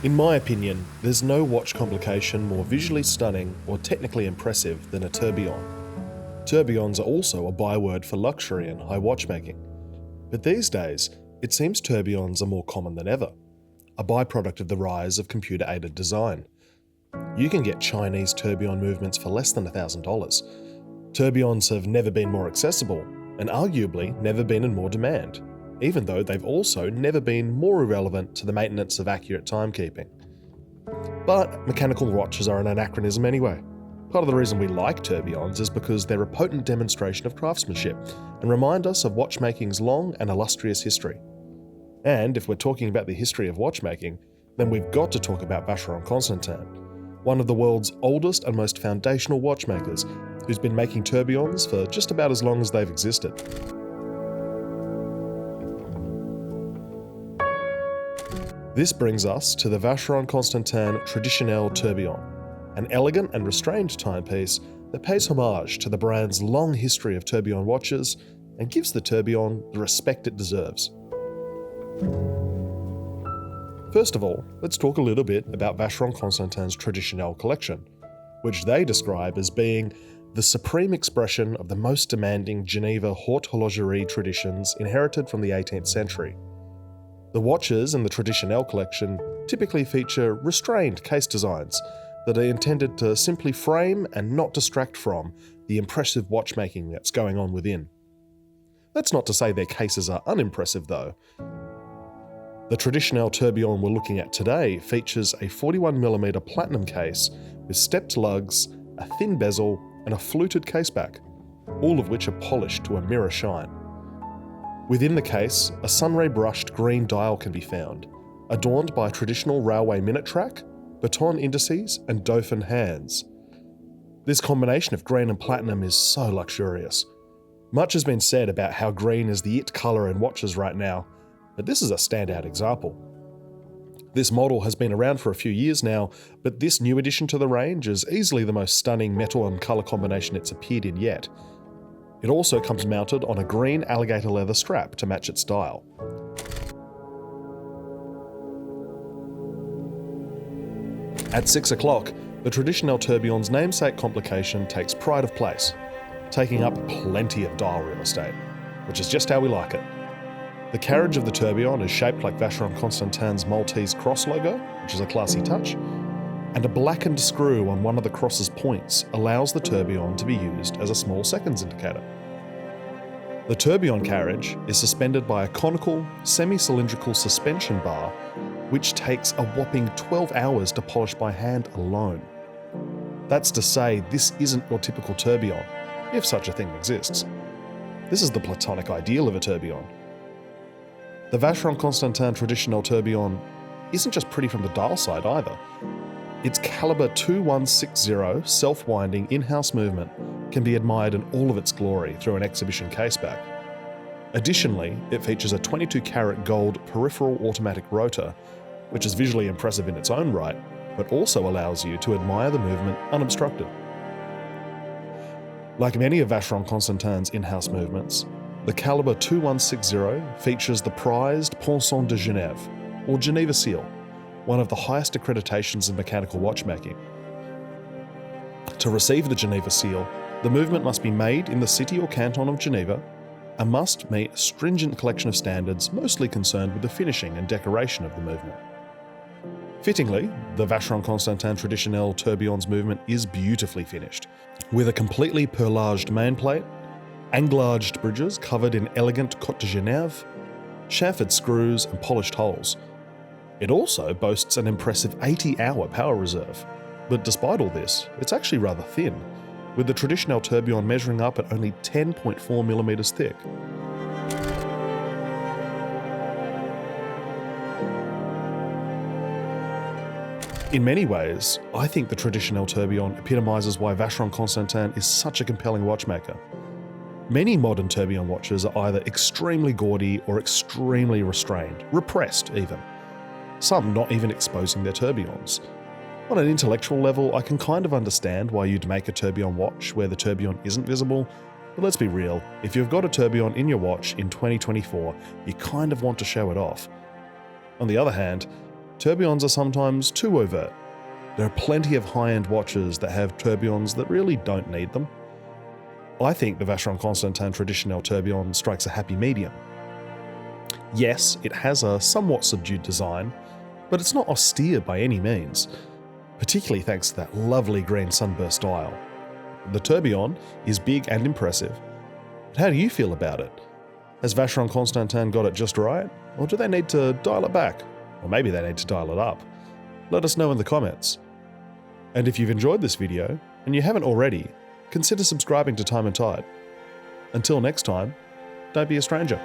In my opinion, there's no watch complication more visually stunning or technically impressive than a tourbillon. Tourbillons are also a byword for luxury and high watchmaking. But these days, it seems tourbillons are more common than ever, a byproduct of the rise of computer-aided design. You can get Chinese tourbillon movements for less than $1,000. Tourbillons have never been more accessible, and arguably never been in more demand, even though they've also never been more irrelevant to the maintenance of accurate timekeeping. But mechanical watches are an anachronism anyway. Part of the reason we like tourbillons is because they're a potent demonstration of craftsmanship and remind us of watchmaking's long and illustrious history. And if we're talking about the history of watchmaking, then we've got to talk about Vacheron Constantin, one of the world's oldest and most foundational watchmakers, who's been making tourbillons for just about as long as they've existed. This brings us to the Vacheron Constantin Traditionnelle tourbillon, an elegant and restrained timepiece that pays homage to the brand's long history of tourbillon watches and gives the tourbillon the respect it deserves. First of all, let's talk a little bit about Vacheron Constantin's Traditionnelle collection, which they describe as being the supreme expression of the most demanding Geneva haute horlogerie traditions inherited from the 18th century. The watches in the Traditionnelle collection typically feature restrained case designs that are intended to simply frame and not distract from the impressive watchmaking that's going on within. That's not to say their cases are unimpressive though. The Traditionnelle tourbillon we're looking at today features a 41mm platinum case with stepped lugs, a thin bezel, and a fluted caseback, all of which are polished to a mirror shine. Within the case, a sunray brushed green dial can be found, adorned by traditional railway minute track, baton indices, and dauphin hands. This combination of green and platinum is so luxurious. Much has been said about how green is the it colour in watches right now, but this is a standout example. This model has been around for a few years now, but this new addition to the range is easily the most stunning metal and colour combination it's appeared in yet. It also comes mounted on a green alligator leather strap to match its dial. At 6 o'clock, the Traditionnelle tourbillon's namesake complication takes pride of place, taking up plenty of dial real estate, which is just how we like it. The carriage of the tourbillon is shaped like Vacheron Constantin's Maltese cross logo, which is a classy touch, and a blackened screw on one of the cross's points allows the tourbillon to be used as a small seconds indicator. The tourbillon carriage is suspended by a conical, semi-cylindrical suspension bar, which takes a whopping 12 hours to polish by hand alone. That's to say, this isn't your typical tourbillon, if such a thing exists. This is the platonic ideal of a tourbillon. The Vacheron Constantin Traditionnelle tourbillon isn't just pretty from the dial side either. Its caliber 2160 self-winding in-house movement can be admired in all of its glory through an exhibition caseback. Additionally, it features a 22-karat gold peripheral automatic rotor, which is visually impressive in its own right, but also allows you to admire the movement unobstructed. Like many of Vacheron Constantin's in-house movements, the caliber 2160 features the prized Pension de Genève, or Geneva Seal, one of the highest accreditations in mechanical watchmaking. To receive the Geneva Seal, the movement must be made in the city or canton of Geneva and must meet a stringent collection of standards mostly concerned with the finishing and decoration of the movement. Fittingly, the Vacheron Constantin Traditionnelle tourbillon's movement is beautifully finished, with a completely perlaged mainplate, anglaged bridges covered in elegant Côte de Genève, chamfered screws and polished holes. It also boasts an impressive 80-hour power reserve, but despite all this, it's actually rather thin, with the Traditionnelle tourbillon measuring up at only 10.4mm thick. In many ways, I think the Traditionnelle tourbillon epitomizes why Vacheron Constantin is such a compelling watchmaker. Many modern tourbillon watches are either extremely gaudy or extremely restrained, repressed even. Some not even exposing their tourbillons. On an intellectual level, I can kind of understand why you'd make a tourbillon watch where the tourbillon isn't visible, but let's be real, if you've got a tourbillon in your watch in 2024, you kind of want to show it off. On the other hand, tourbillons are sometimes too overt. There are plenty of high-end watches that have tourbillons that really don't need them. I think the Vacheron Constantin Traditionnelle tourbillon strikes a happy medium. Yes, it has a somewhat subdued design, but it's not austere by any means, particularly thanks to that lovely green sunburst dial. The tourbillon is big and impressive, but how do you feel about it? Has Vacheron Constantin got it just right, or do they need to dial it back? Or maybe they need to dial it up. Let us know in the comments. And if you've enjoyed this video, and you haven't already, consider subscribing to Time+Tide. Until next time, don't be a stranger.